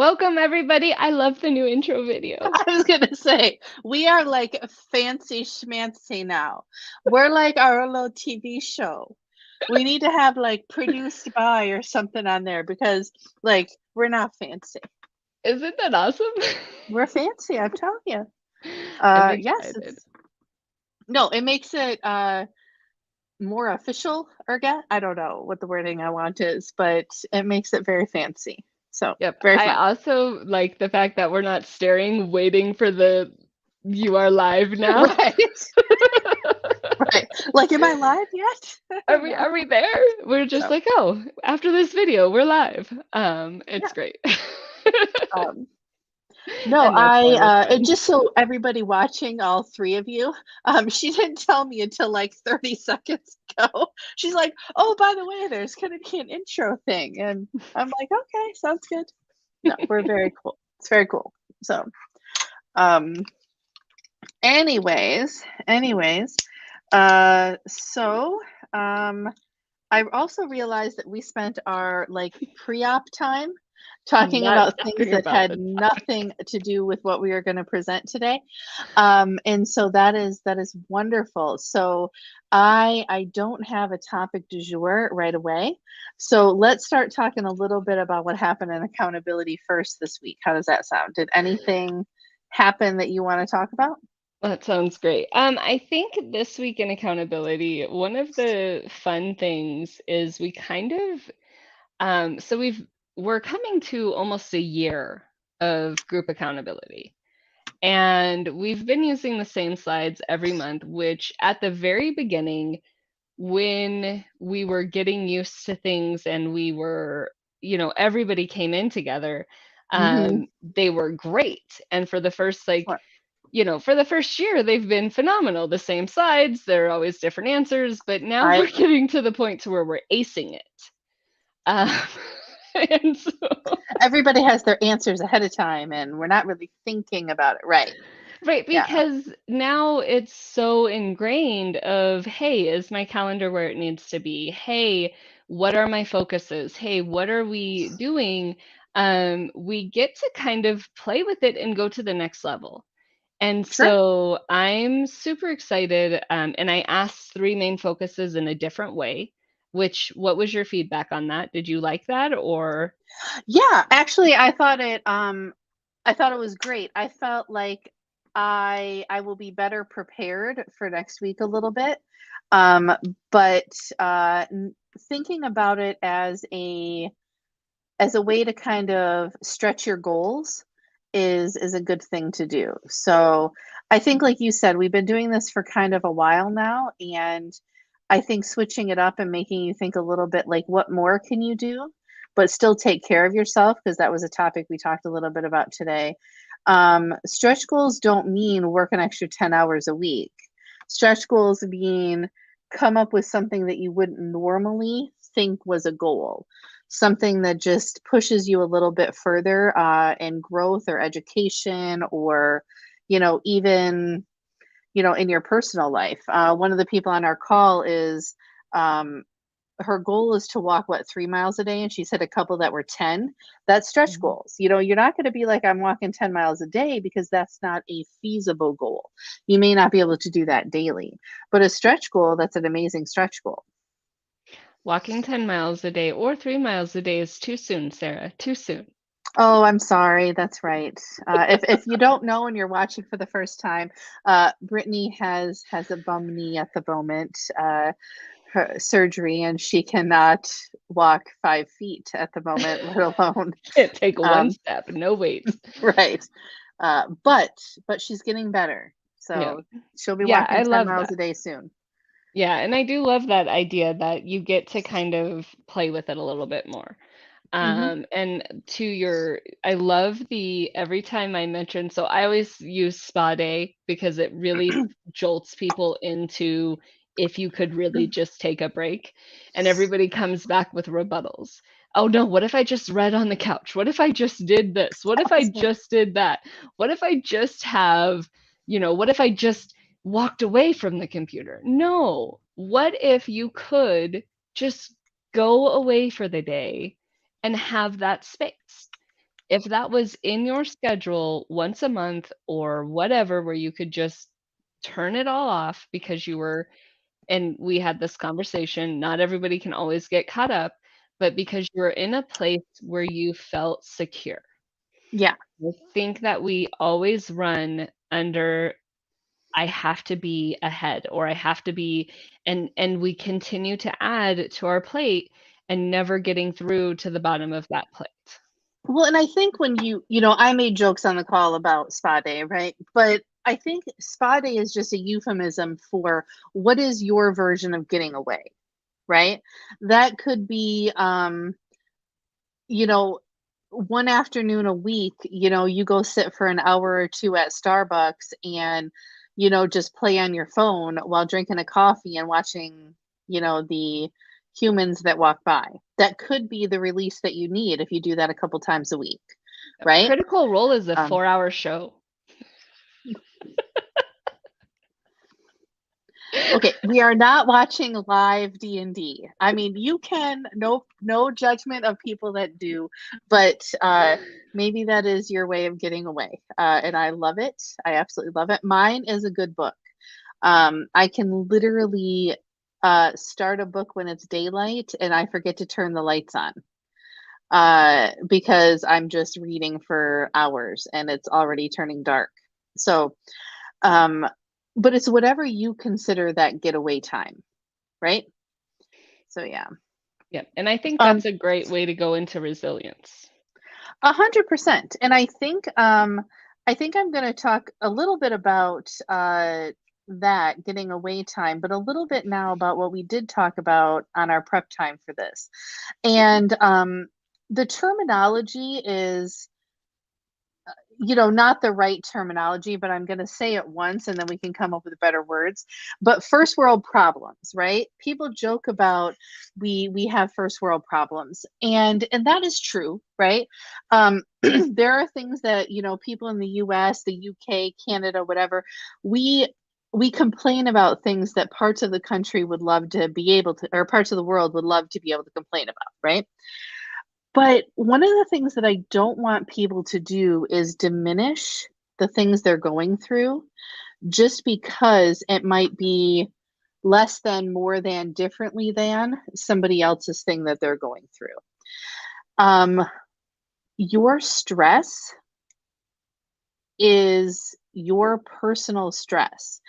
Welcome, everybody. I love the new intro video. I was gonna say, we are like fancy schmancy now. We're like our own little TV show. We need to have like produced by or something on there because like we're not fancy. Isn't that awesome? We're fancy, I'm telling you. I'm Yes, excited. it's no, it makes it more official or get. I don't know what the wording I want is, but it makes it very fancy. So Yep. very I fun. also like the fact that we're not staring, waiting for the you are live now. Right. Right. Like, am I live yet? No. Are we there? We're just No. like, oh, after this video, we're live. Yeah. It's great. Um, no, And that's why we're and friends. just so everybody watching, all three of you, she didn't tell me until like 30 seconds ago. She's like, "Oh, by the way, there's gonna be an intro thing," and I'm like, "Okay, sounds good." No, we're very cool. It's very cool. So, um, anyways, so I also realized that we spent our like pre-op time talking Not about things talking that about had the topics. nothing to do with what we are going to present today. And so that is wonderful. So I don't have a topic du jour right away. So let's start talking a little bit about what happened in accountability first this week. How does that sound? Did anything happen that you want to talk about? That sounds great. I think this week in accountability, one of the fun things is we kind of so we're coming to almost a year of group accountability. And we've been using the same slides every month, which at the very beginning, when we were getting used to things and we were, everybody came in together, Mm-hmm. they were great. And for the first Sure. for the first year, they've been phenomenal. The same slides, there are always different answers, but now we're I getting to the point to where we're acing it. Um, and so, Everybody has their answers ahead of time and we're not really thinking about it. Right. right, Yeah. because now it's so ingrained of, hey, is my calendar where it needs to be? Hey, what are my focuses? Hey, what are we doing? We get to kind of play with it and go to the next level. And Sure. so I'm super excited. And I asked three main focuses in a different way, what was your feedback on that? Did you like that or? Yeah, actually I thought it was great. I felt like I will be better prepared for next week a little bit. Um but thinking about it as a way to kind of stretch your goals is a good thing to do. So I think like you said, we've been doing this for kind of a while now, and I think switching it up and making you think a little bit like what more can you do, but still take care of yourself, because that was a topic we talked a little bit about today. Stretch goals don't mean work an extra 10 hours a week. Stretch goals mean come up with something that you wouldn't normally think was a goal, something that just pushes you a little bit further in growth or education, or even in your personal life. One of the people on our call is um, her goal is to walk 3 miles a day, and she's hit a couple that were 10. That's stretch Mhm. goals. You're not going to be like, I'm walking 10 miles a day, because that's not a feasible goal. You may not be able to do that daily, but a stretch goal, that's an amazing stretch goal. Walking 10 miles a day or 3 miles a day is too soon, Sarah. Too soon. Oh, I'm sorry. That's right. If you don't know and you're watching for the first time, Brittany has a bum knee at the moment, her surgery, and she cannot walk 5 feet at the moment, let alone Can't take one um, step, no weights. right. But she's getting better, Yeah. so she'll be Yeah, walking I 10 love miles that. a day soon. Yeah, and I do love that idea that you get to kind of play with it a little bit more. Hmm. And to your, I love the every time I mention, so I always use spa day because it really jolts people into if you could really just take a break. And everybody comes back with rebuttals. Oh no, what if I just read on the couch? What if I just did this? What if I just did that? What if I just what if I just walked away from the computer? No. What if you could just go away for the day and have that space? if that was in your schedule once a month or whatever, where you could just turn it all off because you were and we had this conversation, not everybody can always get caught up, but because you're in a place where you felt secure. Yeah. I think that we always run under I have to be ahead or I have to be and we continue to add to our plate and never getting through to the bottom of that plate. Well, and I think when I made jokes on the call about spa day, right? But I think spa day is just a euphemism for what is your version of getting away, right? That could be, you know, one afternoon a week, you go sit for an hour or two at Starbucks and, just play on your phone while drinking a coffee and watching, the humans that walk by. That could be the release that you need if you do that a couple times a week, right? Critical Role is a Um, 4-hour show. okay, we are not watching live D&D. I mean, you can, no judgment of people that do, but maybe that is your way of getting away. And I love it. I absolutely love it. Mine is a good book. I can literally start a book when it's daylight and I forget to turn the lights on because I'm just reading for hours and it's already turning dark. So, um, but it's whatever you consider that getaway time, right? So yeah. Yep, and I think Um, that's a great way to go into resilience. 100%. And I think I'm going to talk a little bit about that getting away time, but a little bit now about what we did talk about on our prep time for this. And the terminology is not the right terminology, but I'm going to say it once and then we can come up with better words. But first world problems, right? People joke about we have first world problems, and that is true, right? There are things that people in the U.S., the U.K., Canada, whatever, we complain about things that parts of the country would love to be able to, or parts of the world would love to be able to complain about, right? But one of the things that I don't want people to do is diminish the things they're going through just because it might be less than, more than, differently than somebody else's thing that they're going through. Um, your stress is your personal stress.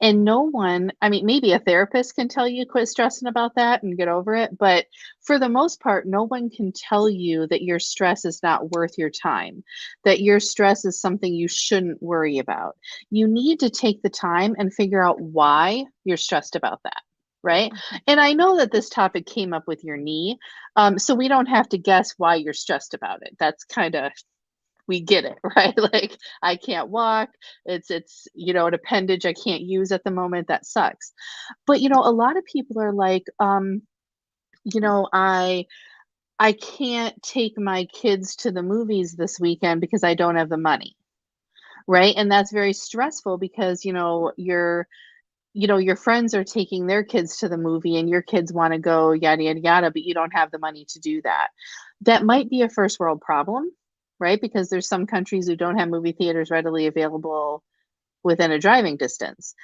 And no one, I mean, maybe a therapist can tell you quit stressing about that and get over it. But for the most part, no one can tell you that your stress is not worth your time, that your stress is something you shouldn't worry about. You need to take the time and figure out why you're stressed about that. Right. And I know that this topic came up with your knee. So we don't have to guess why you're stressed about it. That's kind of, we get it, right? Like I can't walk. It's an appendage I can't use at the moment. That sucks. But a lot of people are like, you know, I I can't take my kids to the movies this weekend because I don't have the money, right? And that's very stressful because your friends are taking their kids to the movie and your kids want to go yada yada yada, but you don't have the money to do that. That might be a first world problem, right? Because there's some countries who don't have movie theaters readily available within a driving distance.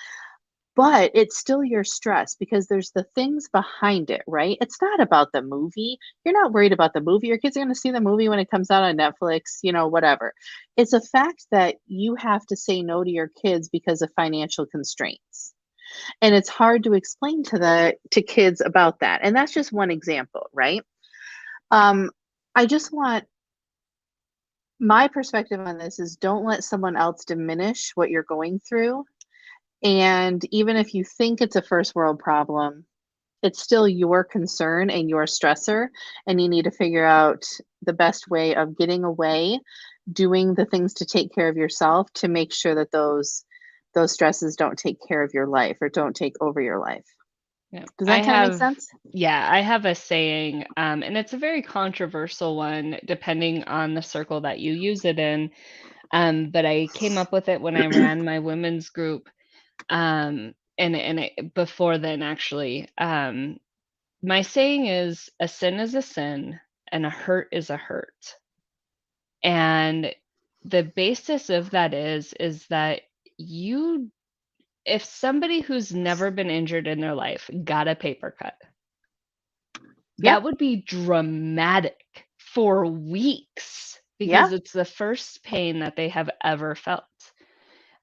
But it's still your stress because there's the things behind it, right? It's not about the movie. You're not worried about the movie. Your kids are going to see the movie when it comes out on Netflix, whatever. It's a fact that you have to say no to your kids because of financial constraints. And it's hard to explain to kids about that. And that's just one example, right? Um, I just want my perspective on this is don't let someone else diminish what you're going through. And even if you think it's a first world problem, it's still your concern and your stressor. And you need to figure out the best way of getting away, doing the things to take care of yourself to make sure that those stresses don't take care of your life or don't take over your life. Yeah. Does that kind of make sense? I have a saying, and it's a very controversial one depending on the circle that you use it in. But I came up with it when I ran my women's group. Before then, actually, my saying is a sin is a sin and a hurt is a hurt. And the basis of that is that you if somebody who's never been injured in their life got a paper cut, Yep. that would be dramatic for weeks Yeah. because it's the first pain that they have ever felt.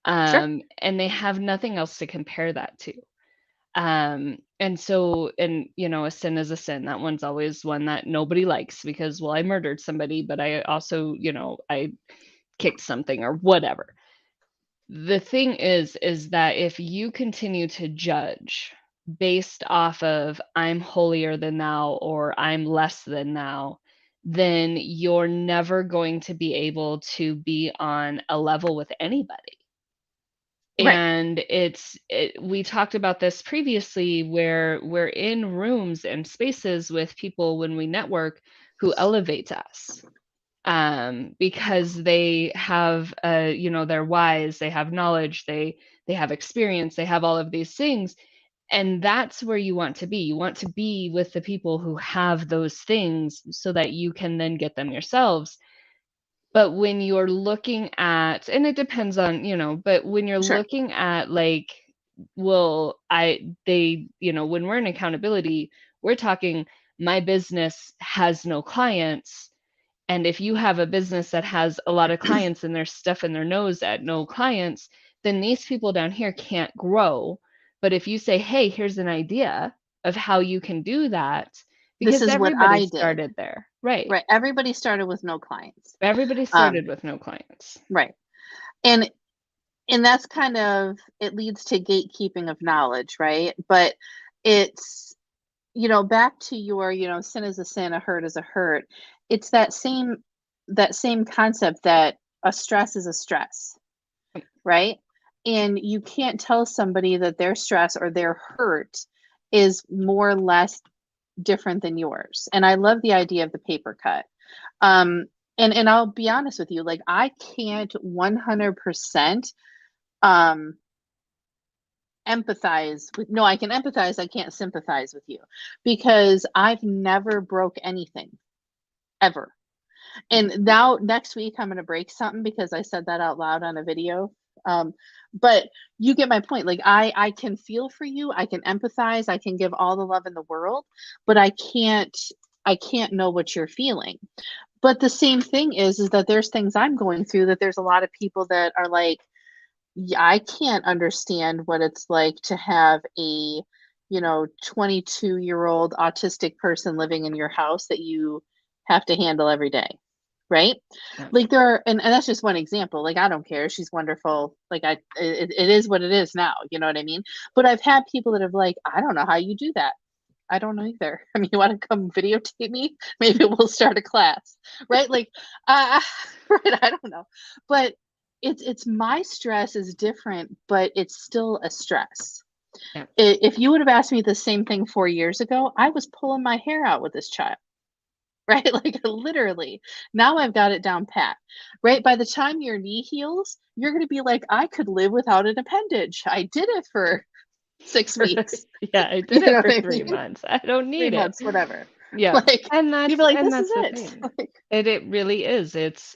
Sure. And they have nothing else to compare that to. And so, and a sin is a sin. That one's always one that nobody likes because, well, I murdered somebody, but I also, I kicked something or whatever. The thing is that if you continue to judge based off of I'm holier than thou or I'm less than thou, then you're never going to be able to be on a level with anybody. Right. And we talked about this previously where we're in rooms and spaces with people when we network who elevate us, because they have, they're wise, they have knowledge, they have experience, they have all of these things. And that's where you want to be. You want to be with the people who have those things so that you can then get them yourselves. But when you're looking at, and it depends on, but when you're Sure. looking at like, well, when we're in accountability, we're talking my business has no clients. And if you have a business that has a lot of clients and there's stuff in their nose at no clients, then these people down here can't grow. But if you say, hey, here's an idea of how you can do that, This because is what everybody I did. started there, right? Right. Everybody started with no clients. Everybody Um, started with no clients. right. And that's kind of, it leads to gatekeeping of knowledge, right? But it's, back to your, sin is a sin, a hurt is a hurt. It's that same concept that a stress is a stress, right? And you can't tell somebody that their stress or their hurt is more or less different than yours. And I love the idea of the paper cut. Um, and I'll be honest with you, like I can't 100% um empathize with, no, I can empathize, I can't sympathize with you because I've never broke anything ever. And now next week I'm going to break something because I said that out loud on a video. Um, but you get my point. Like I can feel for you, I can empathize, I can give all the love in the world, but I can't know what you're feeling. But the same thing is that there's things I'm going through that there's a lot of people that are like, yeah, I can't understand what it's like to have a 22-year-old autistic person living in your house that you have to handle every day, right? Yeah. Like there are, and that's just one example. Like I don't care, she's wonderful. Like it is what it is now. You know what I mean? But I've had people that have like, I don't know how you do that. I don't know either. I mean, you want to come videotape me? Maybe we'll start a class, right? Like, uh, right? I don't know, but it's my stress is different, but it's still a stress. Yeah. If you would have asked me the same thing 4 years ago, I was pulling my hair out with this child, right? Like literally. Now I've got it down pat, right? By the time your knee heals, you're going to be like, I could live without an appendage. I did it for 6 weeks. Yeah, I did You it know for what I 3 mean? months. I don't 3 need it. months, whatever. Yeah. Like, And you'd that's be like, and "This that's is the it." thing. Like, It really is. It's,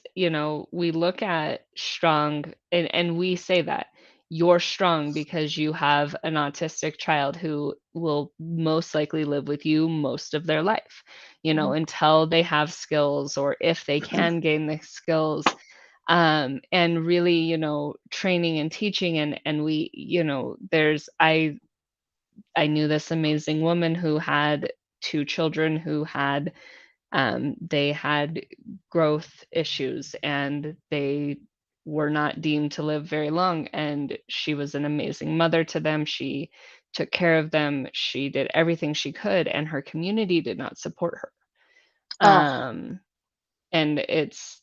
we look at strong, and we say that you're strong because you have an autistic child who will most likely live with you most of their life, mhm, until they have skills or if they can gain the skills. And really, training and teaching, and we, I knew this amazing woman who had two children who had they had growth issues and they were not deemed to live very long. And she was an amazing mother to them. She took care of them. She did everything she could, and her community did not support her. oh, And it's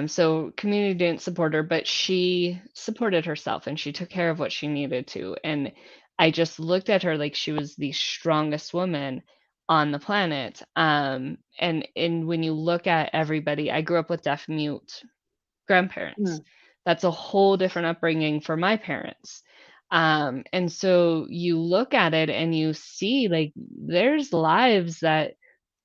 so community didn't support her, but she supported herself and she took care of what she needed to. And I just looked at her like she was the strongest woman on the planet. And when you look at everybody, I grew up with deaf mute grandparents. mm, That's a whole different upbringing for my parents. And so you look at it and you see like there's lives that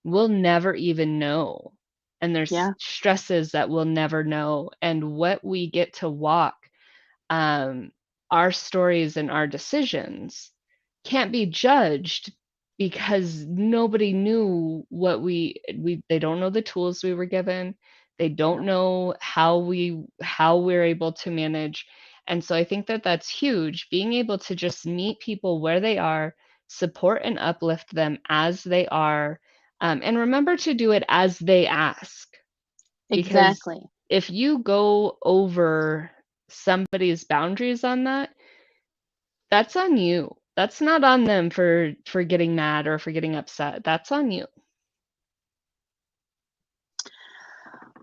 we'll never even know. and there's Yeah, stresses that we'll never know. And what we get to walk, um, our stories and our decisions can't be judged because nobody knew what they don't know the tools we were given. They don't yeah, know how we're able to manage. And so I think that that's huge, being able to just meet people where they are, support and uplift them as they are, and remember to do it as they ask. Because exactly. if you go over somebody's boundaries on that, that's on you. That's not on them for getting mad or for getting upset. That's on you.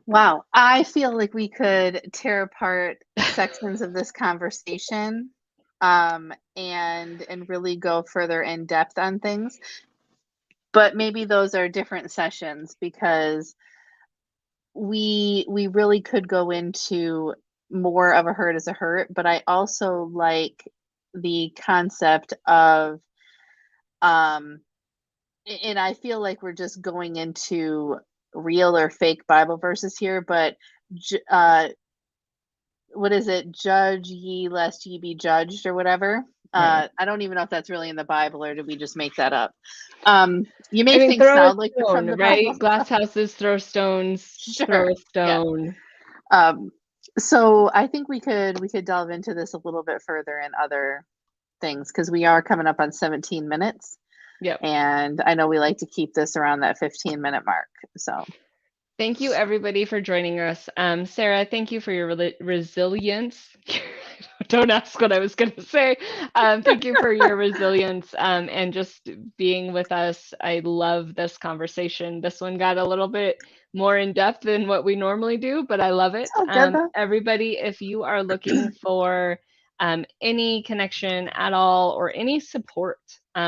Wow, I feel like we could tear apart sections of this conversation, and really go further in depth on things. But maybe those are different sessions because we really could go into more of a hurt is a hurt, but I also like the concept of um and I feel like we're just going into real or fake Bible verses here, but what is it? Judge ye lest ye be judged or whatever. Right. I don't even know if that's really in the Bible or did we just make that up. You I make mean, things throw a sound like they're from stone, the Bible. right? Glass houses throw stones, throw Sure. a Yeah. stone. Um, so I think we could delve into this a little bit further in other things because we are coming up on 17 minutes, Yep. and I know we like to keep this around that 15-minute mark. So Thank you, everybody, for joining us. Sarah, thank you for your resilience. Don't ask what I was going to say. Thank you for your resilience and just being with us. I love this conversation. This one got a little bit more in depth than what we normally do, but I love it's it. all good though. Everybody, if you are looking for any connection at all or any support,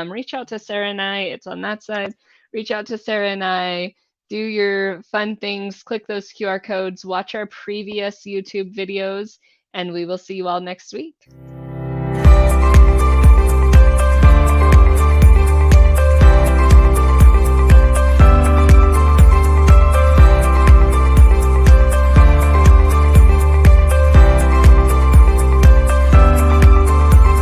reach out to Sarah and I. It's on that side. Reach out to Sarah and I, do your fun things, click those QR codes, watch our previous YouTube videos, and we will see you all next week.